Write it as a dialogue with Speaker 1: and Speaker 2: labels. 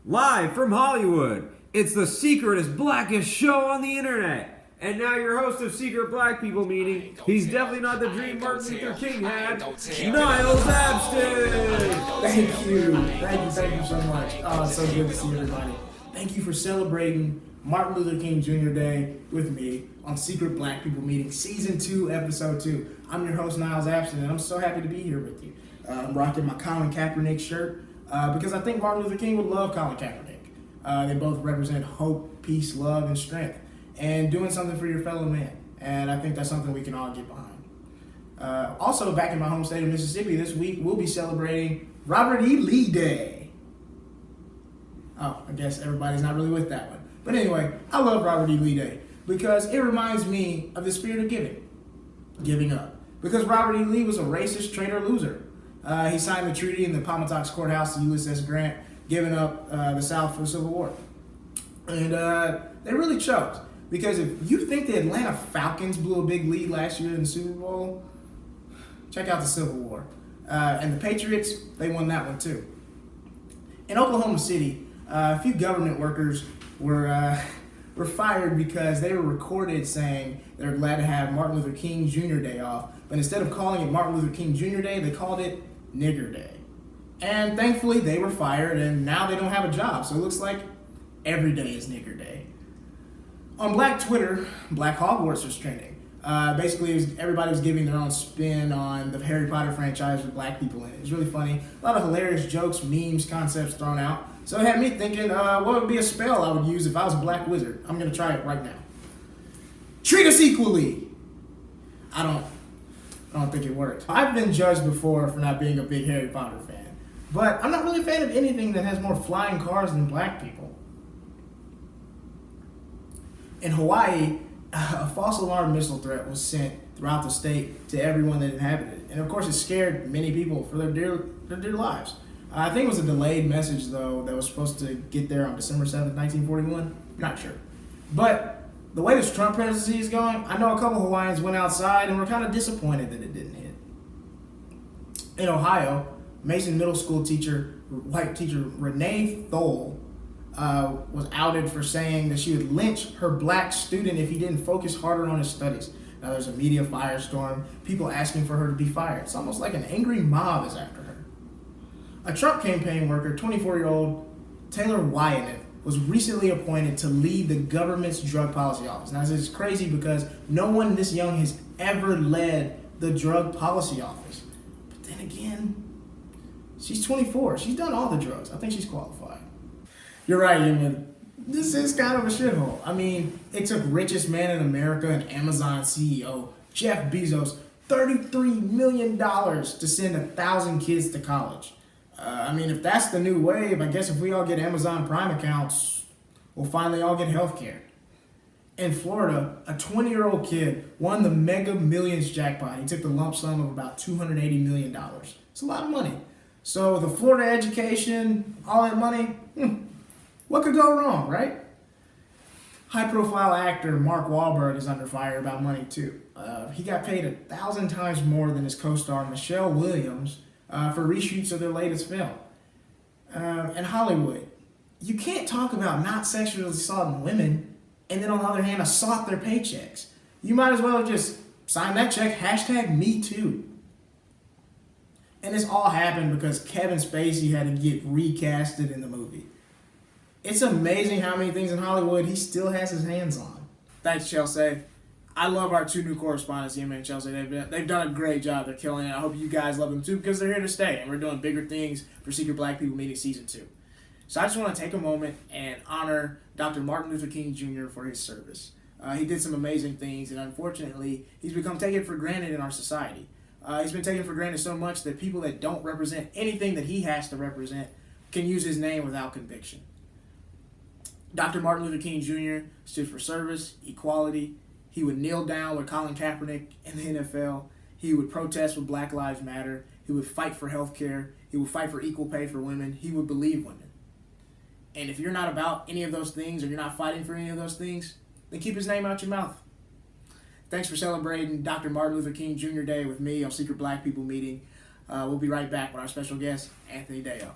Speaker 1: Live from Hollywood, it's the secretest, blackest show on the internet. And now your host of Secret Black People Meeting, he's definitely not the dream Martin Luther King had, Niles Abston!
Speaker 2: Thank you so much. Oh, it's so good to see everybody. Thank you for celebrating Martin Luther King Jr. Day with me on Secret Black People Meeting, Season 2, Episode 2. I'm your host, Niles Abston, and I'm so happy to be here with you. I'm rocking my Colin Kaepernick shirt because I think Martin Luther King would love Colin Kaepernick. They both represent hope, peace, love, and strength, and doing something for your fellow man. And I think that's something we can all get behind. Also, back in my home state of Mississippi this week, we'll be celebrating Robert E. Lee Day. Oh, I guess everybody's not really with that one. But anyway, I love Robert E. Lee Day because it reminds me of the spirit of giving up. Because Robert E. Lee was a racist traitor loser. He signed the treaty in the Appomattox Courthouse to USS Grant, giving up the South for the Civil War. And they really choked. Because if you think the Atlanta Falcons blew a big lead last year in the Super Bowl, check out the Civil War. And the Patriots, they won that one too. In Oklahoma City, a few government workers were fired because they were recorded saying they were glad to have Martin Luther King Jr. Day off. But instead of calling it Martin Luther King Jr. Day, they called it Nigger Day. And thankfully, they were fired, and now they don't have a job. So it looks like every day is Nigger Day. On Black Twitter, Black Hogwarts was trending. Basically, everybody was giving their own spin on the Harry Potter franchise with black people in it. It was really funny. A lot of hilarious jokes, memes, concepts thrown out. So it had me thinking, what would be a spell I would use if I was a black wizard? I'm going to try it right now. Treat us equally. I don't think it worked. I've been judged before for not being a big Harry Potter fan. But I'm not really a fan of anything that has more flying cars than black people. In Hawaii, a false alarm missile threat was sent throughout the state to everyone that inhabited it. And of course, it scared many people for their dear lives. I think it was a delayed message, though, that was supposed to get there on December 7th, 1941. Not sure. But the way this Trump presidency is going, I know a couple Hawaiians went outside and were kind of disappointed that it didn't hit. In Ohio, Mason Middle School white teacher Renee Thole was outed for saying that she would lynch her black student if he didn't focus harder on his studies. Now there's a media firestorm, people asking for her to be fired. It's almost like an angry mob is after her. A Trump campaign worker, 24-year-old Taylor Wyeth, was recently appointed to lead the government's drug policy office. Now, this is crazy because no one this young has ever led the drug policy office. But then again, she's 24. She's done all the drugs. I think she's qualified. You're right, Yema. This is kind of a shithole. I mean, it took richest man in America and Amazon CEO Jeff Bezos $33 million to send 1,000 kids to college. I mean, if that's the new wave, I guess if we all get Amazon Prime accounts, we'll finally all get health care. In Florida, a 20-year-old kid won the Mega Millions jackpot. He took the lump sum of about $280 million. It's a lot of money. So the Florida education, all that money, what could go wrong, right? High-profile actor Mark Wahlberg is under fire about money, too. He got paid 1,000 times more than his co-star Michelle Williams for reshoots of their latest film. In Hollywood, you can't talk about not sexually assaulting women and then on the other hand assault their paychecks. You might as well just sign that check, #MeToo. And this all happened because Kevin Spacey had to get recasted in the movie. It's amazing how many things in Hollywood he still has his hands on. Thanks, Chelse. I love our two new correspondents, Yema and Chelse. They've done a great job. They're killing it. I hope you guys love them too because they're here to stay. And we're doing bigger things for Secret Black People Meeting Season 2. So I just want to take a moment and honor Dr. Martin Luther King Jr. for his service. He did some amazing things, and unfortunately, he's become taken for granted in our society. He's been taken for granted so much that people that don't represent anything that he has to represent can use his name without conviction. Dr. Martin Luther King Jr. stood for service, equality. He would kneel down with Colin Kaepernick in the NFL. He would protest with Black Lives Matter. He would fight for health care. He would fight for equal pay for women. He would believe women. And if you're not about any of those things or you're not fighting for any of those things, then keep his name out your mouth. Thanks for celebrating Dr. Martin Luther King Jr. Day with me on Secret Black People Meeting. We'll be right back with our special guest, Anthony Dayo.